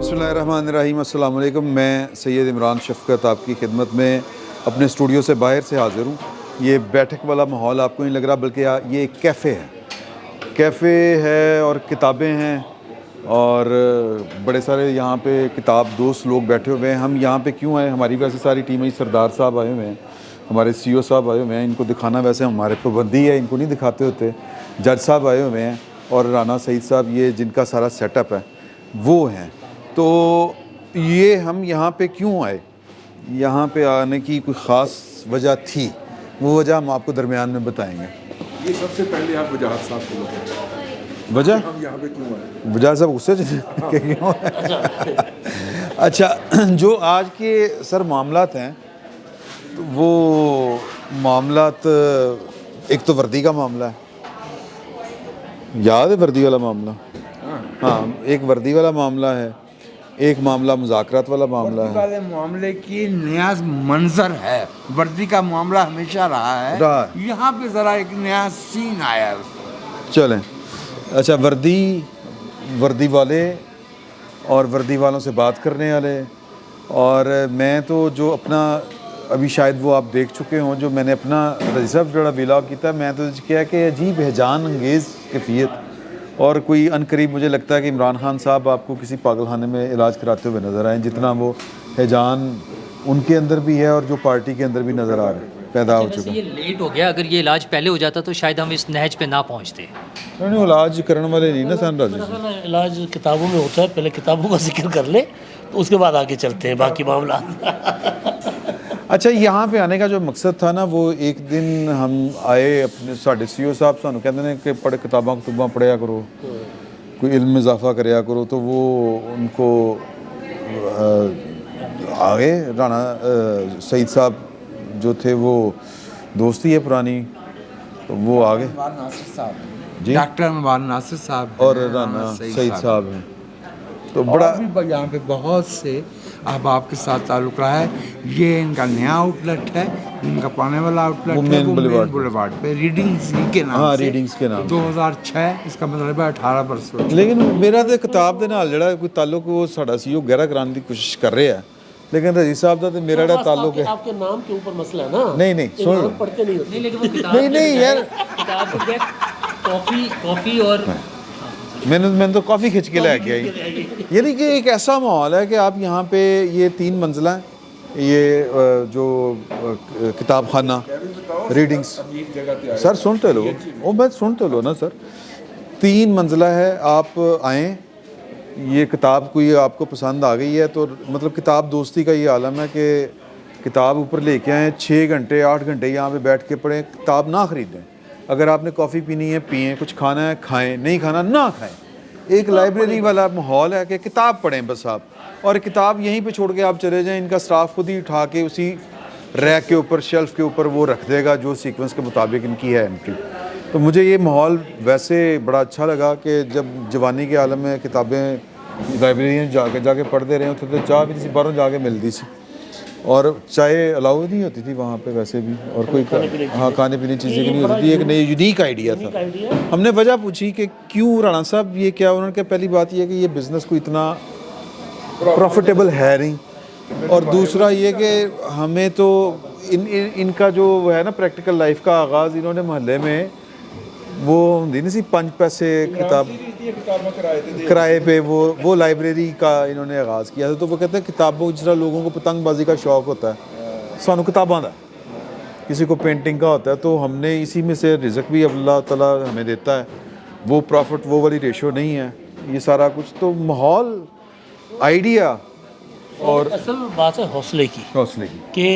بسم اللہ الرحمن الرحیم. السلام علیکم. میں سید عمران شفقت آپ کی خدمت میں اپنے اسٹوڈیو سے باہر سے حاضر ہوں. یہ بیٹھک والا ماحول آپ کو نہیں لگ رہا، بلکہ یہ ایک کیفے ہے اور کتابیں ہیں اور بڑے سارے یہاں پہ کتاب دوست لوگ بیٹھے ہوئے ہیں. ہم یہاں پہ کیوں آئے؟ ہماری ویسے ساری ٹیم ہے. سردار صاحب آئے ہوئے ہیں، ہمارے سی او صاحب آئے ہوئے ہیں. ان کو دکھانا ویسے ہمارے پابندی ہے، ان کو نہیں دکھاتے ہوتے. جج صاحب آئے ہوئے ہیں اور رانا سعید صاحب، یہ جن کا سارا سیٹ اپ ہے وہ ہیں. تو یہ ہم یہاں پہ کیوں آئے؟ یہاں پہ آنے کی کوئی خاص وجہ تھی، وہ وجہ ہم آپ کو درمیان میں بتائیں گے. یہ سب سے پہلے آپ وجاہت صاحب کو بتائیں وجہ ہم یہاں پہ کیوں آئے. وجہ صاحب غصے کہ کیوں اچھا، جو آج کے سر معاملات ہیں تو وہ معاملات، ایک تو وردی کا معاملہ ہے، یاد ہے وردی والا معاملہ؟ ہاں، ایک وردی والا معاملہ ہے، ایک معاملہ مذاکرات والا معاملہ وردی ہے. والے معاملے کی نیا منظر ہے. وردی کا معاملہ ہمیشہ رہا ہے، یہاں پہ ذرا ایک نیا سین آیا ہے. چلیں اچھا، وردی والے اور وردی والوں سے بات کرنے والے. اور میں تو جو اپنا ابھی شاید وہ آپ دیکھ چکے ہوں، جو میں نے اپنا رضی صاحب جوڑا ویلاگ کیا، میں تو کیا کہ عجیب ہیجان انگیز کیفیت. اور کوئی ان قریب مجھے لگتا ہے کہ عمران خان صاحب آپ کو کسی پاگل خانے میں علاج کراتے ہوئے نظر آئیں، جتنا وہ ہیجان ان کے اندر بھی ہے اور جو پارٹی کے اندر بھی نظر آ رہا ہے، پیدا ہو چکا. یہ لیٹ ہو گیا، اگر یہ علاج پہلے ہو جاتا تو شاید ہم اس نہج پہ نہ پہنچتے. نہیں، علاج کرنے والے نہیں نا سن راضی سے. علاج کتابوں میں ہوتا ہے، پہلے کتابوں کا ذکر کر لیں تو اس کے بعد آگے چلتے ہیں باقی معاملات. اچھا، یہاں پہ آنے کا جو مقصد تھا نا، وہ ایک دن ہم آئے، اپنے ساڈے سی او صاحب سانوں کہتے ہیں کہ کتاباں پڑھیا کرو، کوئی علم میں اضافہ کریا کرو. تو وہ ان کو آگے رانا سعید صاحب جو تھے وہ دوستی ہے پرانی، تو وہ آگے ناصر صاحب، جی، ڈاکٹر انوار ناصر صاحب اور رانا سعید صاحب ہیں. تو اور بڑا بھی یہاں پہ بہت سے احباب کے ساتھ تعلق رہا ہے. یہ ان کا نیا آؤٹ لیٹ ہے، ان کا پرانے والا آؤٹ لیٹ ہے وہ مین بولیوارڈ پہ ریڈنگز کے نام ہاں، سے، ریڈنگز کے نام 2006 اس کا مطلب ہے 18 برس. لیکن میرا تو کتاب دے نال جڑا کوئی تعلق وہ ساڈا سی وہ گہرا کرانے کی کوشش کر رہے ہیں، لیکن رضی صاحب دا تو میرا جڑا تعلق ہے. آپ کے نام کے اوپر مسئلہ ہے نا. نہیں سن لو، پڑھتے نہیں ہوتے. لیکن وہ کتاب نہیں یار، کتاب کافی اور میں نے تو کافی کھنچ کے لے کے آئی. یعنی کہ ایک ایسا ماحول ہے کہ آپ یہاں پہ یہ 3 منزلہ ہیں، یہ جو کتاب خانہ ریڈنگز، سر سنتے لو، وہ میں سنتے لو نا سر. 3 منزلہ ہے، آپ آئیں، یہ کتاب کوئی آپ کو پسند آ گئی ہے تو مطلب کتاب دوستی کا یہ عالم ہے کہ کتاب اوپر لے کے آئیں، 6 گھنٹے 8 گھنٹے یہاں پہ بیٹھ کے پڑھیں، کتاب نہ خریدیں. اگر آپ نے کافی پینی ہے پئیں، کچھ کھانا ہے کھائیں، نہیں کھانا نہ کھائیں. ایک لائبریری والا ماحول ہے کہ کتاب پڑھیں بس آپ، اور کتاب یہیں پہ چھوڑ کے آپ چلے جائیں. ان کا سٹاف خود ہی اٹھا کے اسی ریک کے اوپر، شیلف کے اوپر وہ رکھ دے گا جو سیکوینس کے مطابق ان کی ہے انٹری. تو مجھے یہ ماحول ویسے بڑا اچھا لگا کہ جب جوانی کے عالم میں کتابیں لائبریری جا کے پڑھتے رہے ہوتے تو چاہ بھی کسی باہروں جا کے ملتی سی، اور چائے الاؤ نہیں ہوتی تھی وہاں پہ ویسے بھی، اور کوئی ہاں کھانے پینے چیزیں کی نہیں ہوتی تھی. ایک نئی یونیک آئیڈیا تھا. ہم نے وجہ پوچھی کہ کیوں رانا صاحب یہ کیا؟ انہوں نے کہا پہلی بات یہ ہے کہ یہ بزنس کو اتنا پروفیٹیبل ہے نہیں، اور دوسرا یہ کہ ہمیں تو ان کا جو ہے نا پریکٹیکل لائف کا آغاز انہوں نے محلے میں وہ ہوندی نہیں سی 5 پیسے کتاب کرائے پہ وہ لائبریری کا انہوں نے آغاز کیا تھا. تو وہ کہتے ہیں کتابوں جس طرح لوگوں کو پتنگ بازی کا شوق ہوتا ہے، سانوں کتاباں دا، کسی کو پینٹنگ کا ہوتا ہے، تو ہم نے اسی میں سے رزق بھی اللہ تعالیٰ ہمیں دیتا ہے. وہ پروفٹ وہ والی ریشو نہیں ہے، یہ سارا کچھ تو ماحول، آئیڈیا اور اصل بات ہے حوصلے کی کہ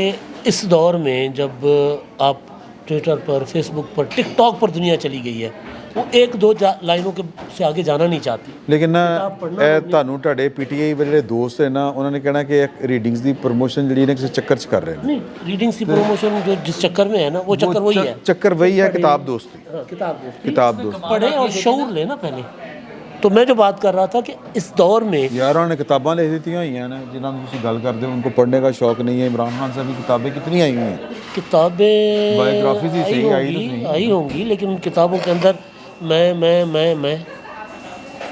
اس دور میں جب آپ ٹویٹر پر، فیس بک پر، ٹک ٹاک پر دنیا چلی گئی ہے، وہ 1-2 لائنوں کے سے آگے جانا نہیں چاہتی. لیکن نا تانوں تہاڈے پی ٹی آئی والے جڑے دوست ہیں نا، انہوں نے کہنا کہ ریڈنگز دی پروموشن جڑی ہے کسی چکر چ کر رہے ہیں. نہیں، ریڈنگس کی پروموشن جو جس چکر میں ہے نا، وہ چکر وہی ہے. چکر وہی ہے، کتاب دوستی. کتاب دوستی پڑھیں اور شعور لیں نا پہلے. تو میں جو بات کر رہا تھا کہ اس دور میں یار نے کتاباں لکھ دیتی ہوئی ہیں نا جنہوں نے گل کرتے ان کو پڑھنے کا شوق نہیں ہے. عمران خان صاحب کی کتابیں کتنی آئی ہوئی ہیں، کتابیں بایوگرافیز ہی صحیح آئی ہوں گی، لیکن ان کتابوں کے اندر میں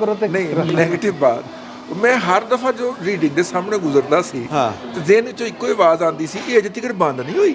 ਕਰੋ ਤੇ ਨਹੀਂ ਨੈਗੇਟਿਵ ਬਾਤ ਮੈਂ ਹਰ ਦਫਾ ਜੋ ਰੀਡਿੰਗ ਦੇ ਸਾਹਮਣੇ ਗੁਜ਼ਰਦਾ ਸੀ ਹਾਂ। ਤੇ ਜ਼ਿਹਨ ਵਿੱਚੋਂ ਇੱਕੋ ਹੀ ਆਵਾਜ਼ ਆਉਂਦੀ ਸੀ ਕਿ ਅਜੇ ਤੱਕ ਬੰਦ ਨਹੀਂ ਹੋਈ,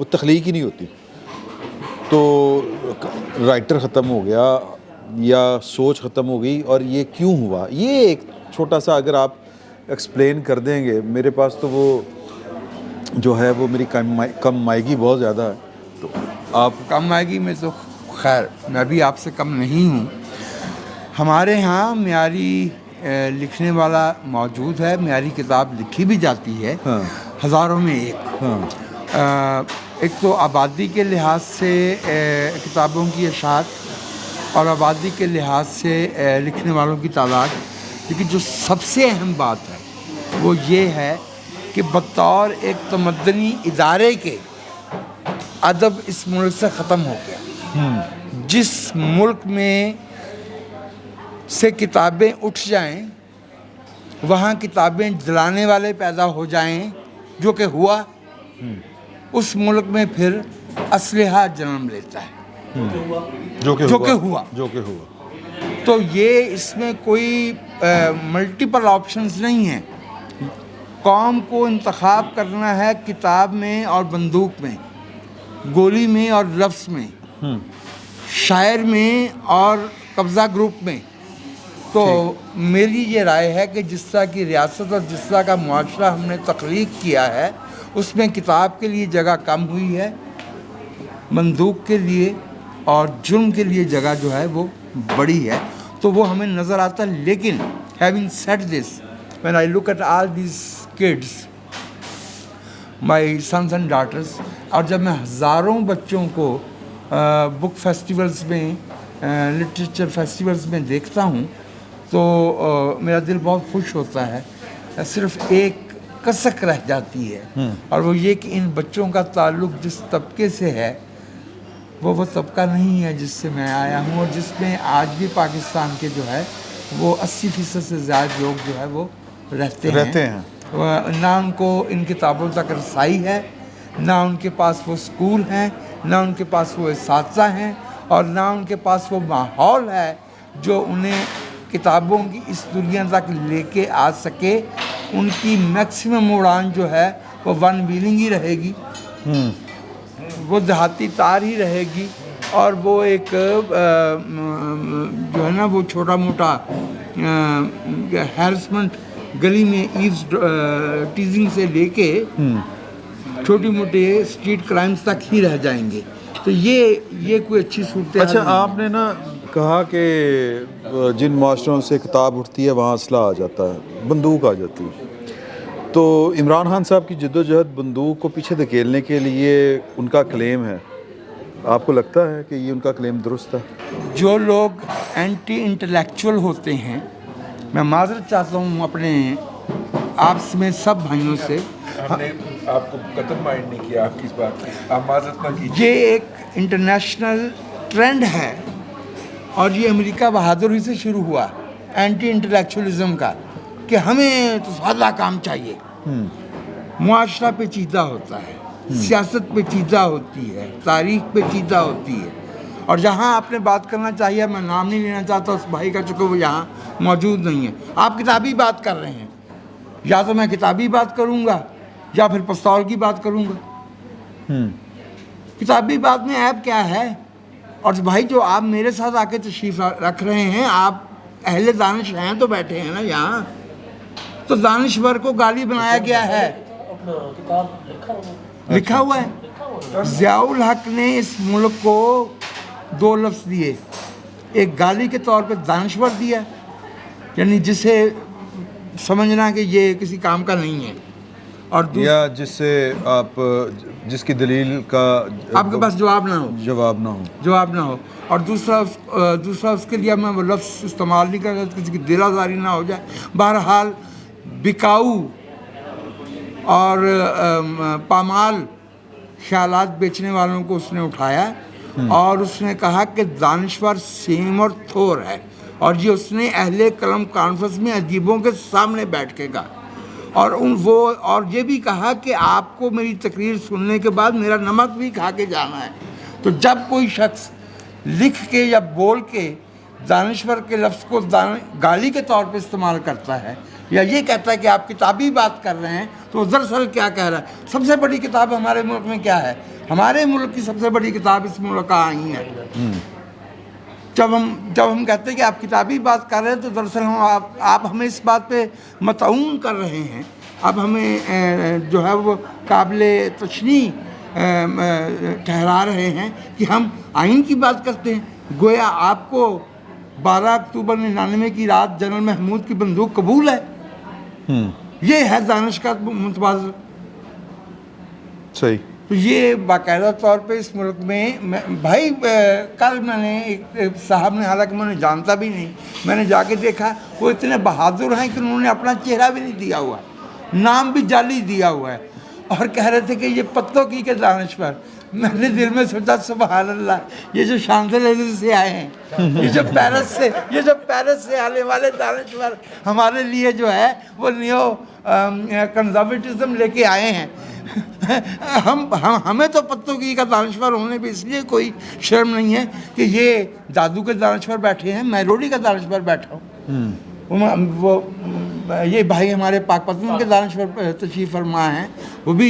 وہ تخلیق ہی نہیں ہوتی. تو رائٹر ختم ہو گیا یا سوچ ختم ہو گئی, اور یہ کیوں ہوا, یہ ایک چھوٹا سا اگر آپ ایکسپلین کر دیں گے. میرے پاس تو وہ جو ہے وہ میری کم مائیگی بہت زیادہ ہے, تو آپ کم مائیگی میں تو خیر میں بھی آپ سے کم نہیں ہوں. ہمارے ہاں معیاری لکھنے والا موجود ہے, معیاری کتاب لکھی بھی جاتی ہے, ہزاروں میں ایک. ایک تو آبادی کے لحاظ سے کتابوں کی اشاعت اور آبادی کے لحاظ سے لکھنے والوں کی تعداد, لیکن جو سب سے اہم بات ہے وہ یہ ہے کہ بطور ایک تمدنی ادارے کے ادب اس ملک سے ختم ہو گیا. جس ملک میں سے کتابیں اٹھ جائیں وہاں کتابیں جلانے والے پیدا ہو جائیں, جو کہ ہوا, اس ملک میں پھر اسلحہ جنم لیتا ہے, جو کہ ہوا. تو یہ اس میں کوئی ملٹیپل آپشنز نہیں ہیں. قوم کو انتخاب کرنا ہے کتاب میں اور بندوق میں, گولی میں اور لفظ میں, شاعر میں اور قبضہ گروپ میں. تو میری یہ رائے ہے کہ جس طرح کی ریاست اور جس طرح کا معاشرہ ہم نے تخلیق کیا ہے اس میں کتاب کے لیے جگہ کم ہوئی ہے, بندوق کے لیے اور جرم کے لیے جگہ جو ہے وہ بڑی ہے. تو وہ ہمیں نظر آتا ہے. لیکن having said this, when I look at all these kids, my sons and daughters, اور جب میں ہزاروں بچوں کو بک فیسٹیولز میں, لٹریچر فیسٹیولز میں دیکھتا ہوں تو میرا دل بہت خوش ہوتا ہے. صرف ایک کسک رہ جاتی ہے, اور وہ یہ کہ ان بچوں کا تعلق جس طبقے سے ہے وہ طبقہ نہیں ہے جس سے میں آیا ہوں, اور جس میں آج بھی پاکستان کے جو ہے وہ 80% سے زیادہ لوگ جو ہے وہ رہتے ہیں. نہ ان کو ان کتابوں تک رسائی ہے, نہ ان کے پاس وہ اسکول ہیں, نہ ان کے پاس وہ اساتذہ ہیں, اور نہ ان کے پاس وہ ماحول ہے جو انہیں کتابوں کی اس دنیا تک لے کے آ سکے. ان کی میکسیمم اڑان جو ہے وہ ون ویلنگ ہی رہے گی, وہ دیہاتی تار ہی رہے گی, اور وہ ایک جو ہے نا وہ چھوٹا موٹا ہیرسمنٹ گلی میں ایوز ٹیزنگ سے لے کے چھوٹی موٹے اسٹریٹ کرائمز تک ہی رہ جائیں گے. تو یہ کوئی اچھی صورت ہے. اچھا, آپ نے نا کہا کہ جن معاشروں سے کتاب اٹھتی ہے وہاں اسلحہ آ جاتا ہے, بندوق آ جاتی ہے. تو عمران خان صاحب کی جد و جہد بندوق کو پیچھے دھکیلنے کے لیے ان کا کلیم ہے, آپ کو لگتا ہے کہ یہ ان کا کلیم درست ہے؟ جو لوگ اینٹی انٹلیکچوئل ہوتے ہیں, میں معذرت چاہتا ہوں اپنے آپ میں سب بھائیوں سے, ہم نے آپ کو قتل مائنڈ نہیں کیا آپ کی اس بات کی, آپ معذرت نہ کیجیے. یہ ایک انٹرنیشنل ٹرینڈ ہے, اور یہ امریکہ بہادری سے شروع ہوا اینٹی انٹلیکچوئلزم کا, کہ ہمیں تو سادہ کام چاہیے. معاشرہ پیچیدہ ہوتا ہے, سیاست پیچیدہ ہوتی ہے, تاریخ پیچیدہ ہوتی ہے, اور جہاں آپ نے بات کرنا چاہیے, میں نام نہیں لینا چاہتا اس بھائی کا چونکہ وہ یہاں موجود نہیں ہے, آپ کتابی بات کر رہے ہیں, یا تو میں کتابی بات کروں گا یا پھر پستول کی بات کروں گا. کتابی بات میں عیب کیا ہے؟ اور بھائی جو آپ میرے ساتھ آ کے تشریف رکھ رہے ہیں, آپ اہل دانش ہیں تو بیٹھے ہیں نا یہاں, تو دانشور کو گالی بنایا گیا ہے, لکھا ہوا ہے. ضیاء الحق نے اس ملک کو 2 لفظ دیے, ایک گالی کے طور پہ دانشور دیا, یعنی جسے سمجھنا کہ یہ کسی کام کا نہیں ہے, اور یا جس سے آپ جس کی دلیل کا آپ کے پاس جواب نہ ہو, اور دوسرا اس کے لیے میں وہ لفظ استعمال نہیں کر رہا, کسی کی دل آزاری نہ ہو جائے. بہرحال بکاؤ اور پامال خیالات بیچنے والوں کو اس نے اٹھایا, اور اس نے کہا کہ دانشور سیم اور تھور ہے, اور یہ اس نے اہل قلم کانفرنس میں ادیبوں کے سامنے بیٹھ کے کہا, اور یہ بھی کہا کہ آپ کو میری تقریر سننے کے بعد میرا نمک بھی کھا کے جانا ہے. تو جب کوئی شخص لکھ کے یا بول کے دانشور کے لفظ کو گالی کے طور پہ استعمال کرتا ہے, یا یہ کہتا ہے کہ آپ کتابی بات کر رہے ہیں, تو دراصل کیا کہہ رہا ہے؟ سب سے بڑی کتاب ہمارے ملک میں کیا ہے؟ ہمارے ملک کی سب سے بڑی کتاب اس ملک کا آئین ہے. جب ہم کہتے ہیں کہ آپ کتابی بات کر رہے ہیں تو دراصل آپ ہمیں اس بات پہ مطعون کر رہے ہیں. اب ہمیں جو ہے وہ قابل تشریح ٹھہرا رہے ہیں کہ ہم آئین کی بات کرتے ہیں. گویا آپ کو 12 اکتوبر 99 کی رات جنرل محمود کی بندوق قبول ہے. یہ ہے دانش کا متبادل. صحیح. تو یہ باقاعدہ طور پہ اس ملک میں بھائی کل میں نے ایک صاحب نے، حالانکہ میں نے جانتا بھی نہیں، میں نے جا کے دیکھا وہ اتنے بہادر ہیں کہ انہوں نے اپنا چہرہ بھی نہیں دیا ہوا، نام بھی جعلی دیا ہوا ہے، اور کہہ رہے تھے کہ یہ پتوں کی کے دانشور. میں نے دل میں سوچا سبحان اللہ، یہ جو شانزلیزے سے آئے ہیں، یہ جو پیرس سے آنے والے دانشور ہمارے لیے جو ہے وہ نیو کنزرویٹزم لے کے آئے ہیں. ہمیں تو پتوں کی کا دانشور ہونے پہ اس لیے کوئی شرم نہیں ہے کہ یہ جادو کے دانشور بیٹھے ہیں، میں روڑی کا دانشور بیٹھا ہوں. وہ یہ بھائی ہمارے پاک پتن کے دانشور تشریف فرما ہیں، وہ بھی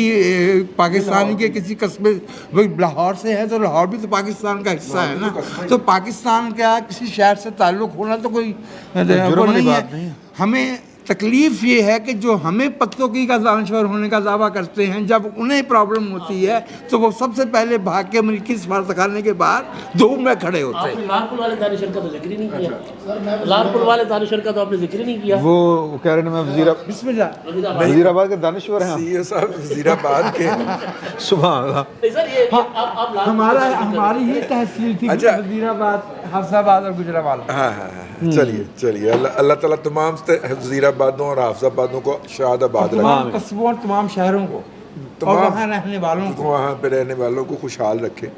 پاکستانی کے کسی قصبے، وہ لاہور سے ہے، تو لاہور بھی تو پاکستان کا حصہ ہے نا. تو پاکستان کا کسی شہر سے تعلق ہونا تو کوئی وہ نہیں ہے. ہمیں تکلیف یہ ہے کہ جو ہمیں پتوں کی کا دانشور ہونے کا دعویٰ کرتے ہیں، جب انہیں پرابلم ہوتی ہے تو وہ سب سے پہلے بھاگ کے امریکی سفارتخانے کے باہر دھوپ میں کھڑے ہوتے ہیں. لال پور والے دانشور کا تو ذکر ہی نہیں کیا. لال پور والے دانشور کا تو آپ نے ذکر ہی نہیں کیا. وہ کہہ رہے ہیں میں بسم اللہ وزیر آباد کے دانشور ہیں. سی صاحب وزیر آباد کے سبحان اللہ. نہیں سر، یہ ہماری یہ تحصیل تھی وزیر آباد، حفظ آباد اور گجرانوالہ. ہاں چلیے اللہ تعالیٰ تمام وزیر آبادوں اور حافظ آبادوں کو شاد آباد رکھے، تمام قصبوں اور تمام شہروں کو اور وہاں رہنے والوں کو، وہاں پہ رہنے والوں کو خوشحال رکھے.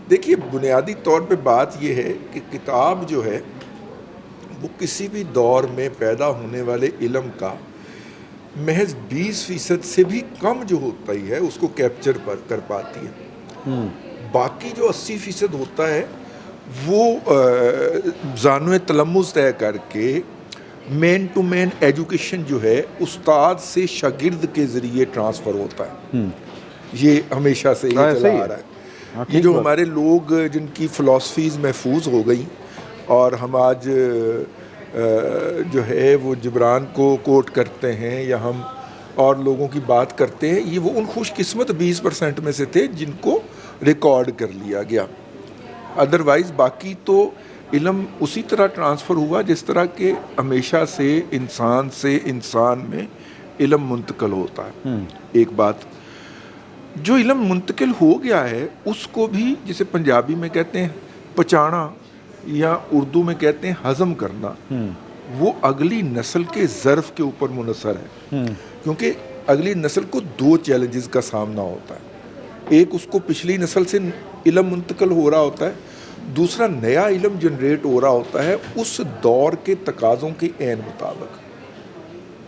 دیکھیے بنیادی طور پہ بات یہ ہے کہ کتاب جو ہے وہ کسی بھی دور میں پیدا ہونے والے علم کا محض 20% سے بھی کم جو ہوتا ہی ہے اس کو کیپچر کر پاتی ہے. باقی جو 80% ہوتا ہے وہ زانو تلمذ طے کر کے مین ٹو مین ایجوکیشن جو ہے استاد سے شاگرد کے ذریعے ٹرانسفر ہوتا ہے. یہ ہمیشہ سے یہ چلا آ رہا ہے. یہ جو ہمارے لوگ جن کی فلاسفیز محفوظ ہو گئی اور ہم آج جو ہے وہ جبران کو کوٹ کرتے ہیں یا ہم اور لوگوں کی بات کرتے ہیں، یہ وہ ان خوش قسمت 20% میں سے تھے جن کو ریکارڈ کر لیا گیا. ادروائز باقی تو علم اسی طرح ٹرانسفر ہوا جس طرح کہ ہمیشہ سے انسان میں علم منتقل ہوتا ہے. ایک بات جو علم منتقل ہو گیا ہے اس کو بھی جسے پنجابی میں کہتے ہیں پچانا یا اردو میں کہتے ہیں ہضم کرنا، وہ اگلی نسل کے ظرف کے اوپر منحصر ہے. کیونکہ اگلی نسل کو 2 چیلنجز کا سامنا ہوتا ہے. ایک اس کو پچھلی نسل سے علم منتقل ہو رہا ہوتا ہے، دوسرا نیا علم جنریٹ ہو رہا ہوتا ہے اس دور کے تقاضوں کے عین مطابق.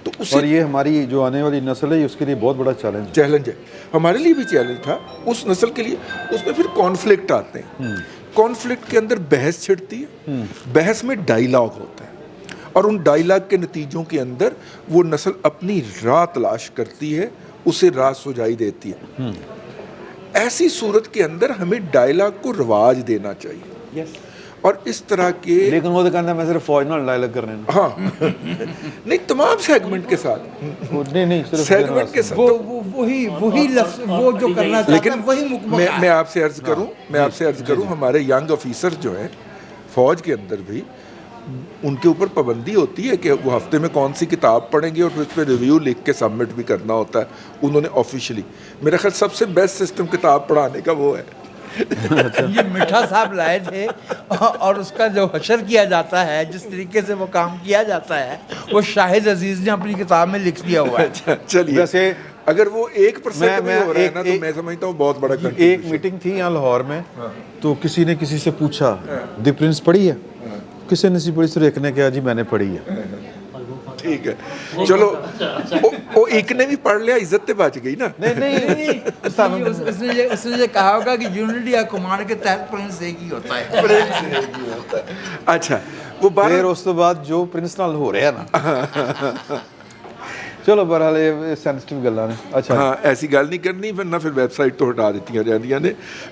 تو اور یہ ہماری جو آنے والی نسل ہے اس کے لیے بہت بڑا چیلنج ہے. ہمارے لیے بھی چیلنج تھا اس نسل کے لیے. اس میں پھر کانفلکٹ آتے ہیں. کانفلکٹ کے اندر بحث چھڑتی ہے، بحث میں ڈائیلاگ ہوتا ہے، اور ان ڈائیلاگ کے نتیجوں کے اندر وہ نسل اپنی راہ تلاش کرتی ہے، اسے راہ سجائی دیتی ہے. ایسی صورت کے اندر ہمیں ڈائیلاگ کو رواج دینا چاہیے. اور اس طرح کے لیکن وہ تو کہنا میں صرف فوج نال ڈائیلاگ کر رہے ہیں. ہاں نہیں تمام سیگمنٹ کے ساتھ نہیں سیگمنٹ کے ساتھ وہی لفظ وہ جو کرنا چاہتا ہے وہی مکمل. میں آپ سے عرض کروں ہمارے ینگ آفیسر جو ہیں فوج کے اندر بھی ان کے اوپر پابندی ہوتی ہے کہ وہ ہفتے میں کون سی کتاب پڑھیں گے اور اس پہ ریویو لکھ کے سبمٹ بھی کرنا ہوتا ہے. انہوں نے آفیشلی میرا خیال سب سے بیسٹ سسٹم کتاب پڑھانے کا وہ ہے. یہ میٹھا صاحب لائے تھے اور اس کا جو حشر کیا جاتا ہے، جس طریقے سے وہ کام کیا جاتا ہے، وہ شاہد عزیز نے اپنی کتاب میں لکھ دیا ہوا ہے. چلیے ویسے اگر وہ 1% بھی ہو رہا ہے نا تو میں سمجھتا ہوں بہت بڑا. ایک میٹنگ تھی یہاں لاہور میں، تو کسی نے کسی سے پوچھا دی پرنس پڑھی ہے؟ کسی نے نہیں پڑھی. سر ایک نے کہا جی میں نے پڑھی ہے. ٹھیک ہے چلو وہ ایک نے بھی پڑھ لیا عزت تے بچ گئی نا. نہیں اس نے یہ کہا ہوگا کہ یونٹی آف کمانڈ کے تحت پرنس ایک ہی ہوتا ہے. اچھا وہ پھر اس کے بعد جو پرنس نال ہو رہا ہے نا ਚਲੋ ਬਹਰਹਾਲ ਇਹ ਸੈਂਸਿਟਿਵ ਗੱਲਾਂ ਨੇ। ਅੱਛਾ ਹਾਂ ਐਸੀ ਗੱਲ ਨਹੀਂ ਕਰਨੀ ਵਰਨਾ ਫਿਰ ਵੈਬਸਾਈਟ ਤੋਂ ਹਟਾ ਦਿੱਤੀਆਂ ਜਾਂਦੀਆਂ ਨੇ।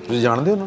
ਤੁਸੀਂ ਜਾਣਦੇ ਹੋ ਨਾ,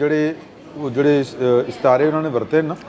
ਜਿਹੜੇ ਇਸਤਾਰੇ ਉਹਨਾਂ ਨੇ ਵਰਤੇ ਨਾ,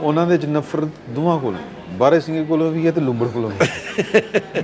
ਉਹਨਾਂ ਦੇ ਚ ਨਫ਼ਰਤ ਦੋਵਾਂ ਕੋਲ, ਬਾਰੇ ਸਿੰਘ ਕੋਲੋਂ ਵੀ ਹੈ ਤੇ ਲੁੰਬੜ ਕੋਲੋਂ ਵੀ।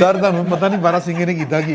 ਸਰ ਤੁਹਾਨੂੰ ਪਤਾ ਨਹੀਂ ਬਾਰਾ ਸਿੰਘ ਨੇ ਕੀਤਾ ਕੀ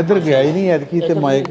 ਇੱਧਰ ਗਿਆ ਹੀ ਨਹੀਂ ਐਤਕੀ ਤੇ ਮਾਈਕ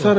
ਸਰ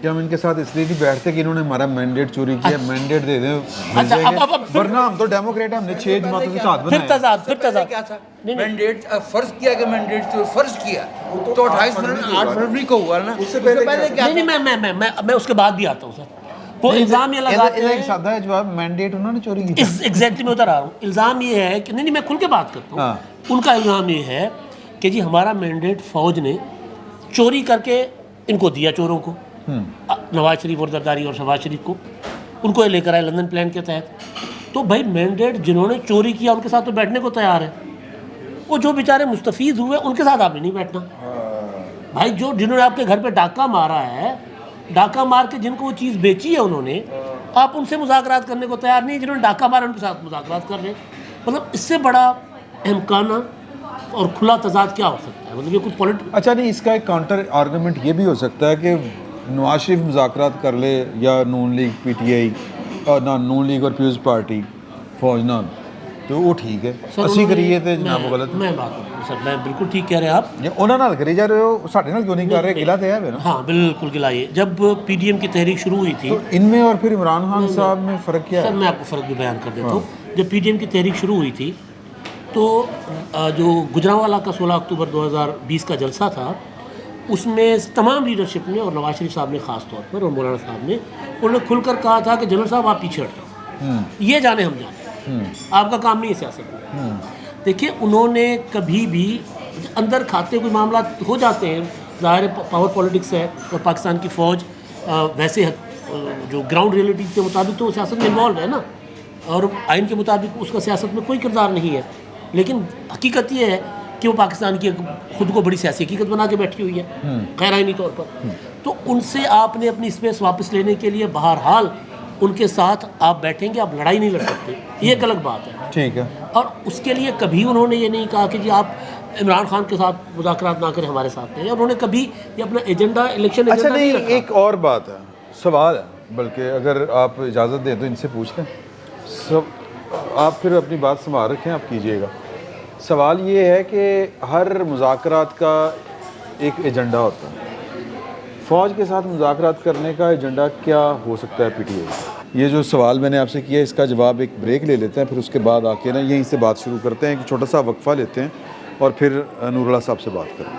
کہ ہم ان کے ساتھ اس لیے نہیں بیٹھتے کہ انہوں نے ہمارا مینڈیٹ چوری کیا، مینڈیٹ دے دیں ورنہ ہم تو ڈیموکریٹ ہیں، ہم نے 6 جماعتوں کے ساتھ پھر بنایا تضاد کیا تھا مینڈیٹ فرض کیا کہ مینڈیٹ فرض کیا تو 8 فروری کو ہوا نا، اس سے پہلے کیا؟ نہیں میں اس کے بعد بھی آتا ہوں سر. وہ الزام یہ لگاتے ہیں ایک سادہ ہے جواب، مینڈیٹ انہوں نے چوری کی. ایگزیکٹلی میں ادھر آ رہا ہوں. الزام یہ ہے کہ نہیں میں کھل کے بات کرتا ہوں. ان کا الزام یہ ہے کہ جی ہمارا مینڈیٹ فوج نے چوری کر کے ان کو دیا، چوروں کو، نواز شریف اور زرداری اور شہباز شریف کو، ان کو یہ لے کر آئے لندن پلان کے تحت. تو بھائی مینڈیٹ جنہوں نے چوری کیا ان کے ساتھ تو بیٹھنے کو تیار ہے، وہ جو بیچارے مستفید ہوئے ان کے ساتھ آپ نے نہیں بیٹھنا. بھائی جنہوں نے آپ کے گھر پہ ڈاکہ مارا ہے، ڈاکہ مار کے جن کو وہ چیز بیچی ہے انہوں نے، آپ ان سے مذاکرات کرنے کو تیار نہیں. جنہوں نے ڈاکہ مارا ان کے ساتھ مذاکرات کر رہے ہیں. مطلب اس سے بڑا احمقانہ اور کھلا تضاد کیا ہو سکتا ہے؟ مطلب یہ کچھ اچھا نہیں، اس کا ایک کاؤنٹر آرگومنٹ یہ بھی ہو سکتا ہے کہ نواز شریف مذاکرات کر لے یا نون لیگ پی ٹی آئی اور نون لیگ اور پیپلز پارٹی فوج نہ، تو وہ ٹھیک ہے. اسی کریے تے جناب غلط. میں بات کروں سر، میں بالکل ٹھیک کہہ رہے ہیں آپ. انہوں نال کری جا رہے ہو، ساڈے نال کیوں نہیں کر رہے؟ گلا تے ہے نا. ہاں بالکل گلا. یہ جب پی ڈی ایم کی تحریک شروع ہوئی تھی تو ان میں اور پھر عمران خان صاحب میں فرق کیا ہے؟ سر میں آپ کو فرق بھی بیان کر دیتا ہوں. جب پی ڈی ایم کی تحریک شروع ہوئی تھی تو جو گجرانوالا کا 16 اکتوبر 2020 کا جلسہ تھا، اس میں تمام لیڈرشپ نے اور نواز شریف صاحب نے خاص طور پر اور مولانا صاحب نے، انہوں نے کھل کر کہا تھا کہ جنرل صاحب آپ پیچھے ہٹ جاؤ، یہ جانے ہم جانے، آپ کا کام نہیں ہے سیاست میں. دیکھیے انہوں نے کبھی بھی اندر کھاتے کوئی معاملات ہو جاتے ہیں، ظاہر پاور پولیٹکس ہے اور پاکستان کی فوج ویسے جو گراؤنڈ ریئلٹی کے مطابق تو سیاست میں انوالو ہے نا، اور آئین کے مطابق اس کا سیاست میں کوئی کردار نہیں ہے. لیکن حقیقت یہ ہے کہ وہ پاکستان کی خود کو بڑی سیاسی حقیقت بنا کے بیٹھی ہوئی ہے غیر آئینی طور پر. تو ان سے آپ نے اپنی اسپیس واپس لینے کے لیے بہرحال ان کے ساتھ آپ بیٹھیں گے، آپ لڑائی نہیں لڑ سکتے، یہ ایک الگ بات ہے. ٹھیک ہے. اور اس کے لیے کبھی انہوں نے یہ نہیں کہا کہ جی آپ عمران خان کے ساتھ مذاکرات نہ کریں، ہمارے ساتھ نہیں. انہوں نے کبھی یہ اپنا ایجنڈا الیکشن اچھا نہیں نہیں، رکھا. ایک اور بات ہے، سوال ہے، بلکہ اگر آپ اجازت دیں تو ان سے پوچھ لیں. آپ پھر اپنی بات سنبھال رکھیں، آپ کیجئے گا. سوال یہ ہے کہ ہر مذاکرات کا ایک ایجنڈا ہوتا ہے. فوج کے ساتھ مذاکرات کرنے کا ایجنڈا کیا ہو سکتا ہے پی ٹی آئی؟ یہ جو سوال میں نے آپ سے کیا، اس کا جواب ایک بریک لے لیتے ہیں، پھر اس کے بعد آ کے نا یہیں سے بات شروع کرتے ہیں. ایک چھوٹا سا وقفہ لیتے ہیں اور پھر نور اللہ صاحب سے بات کریں.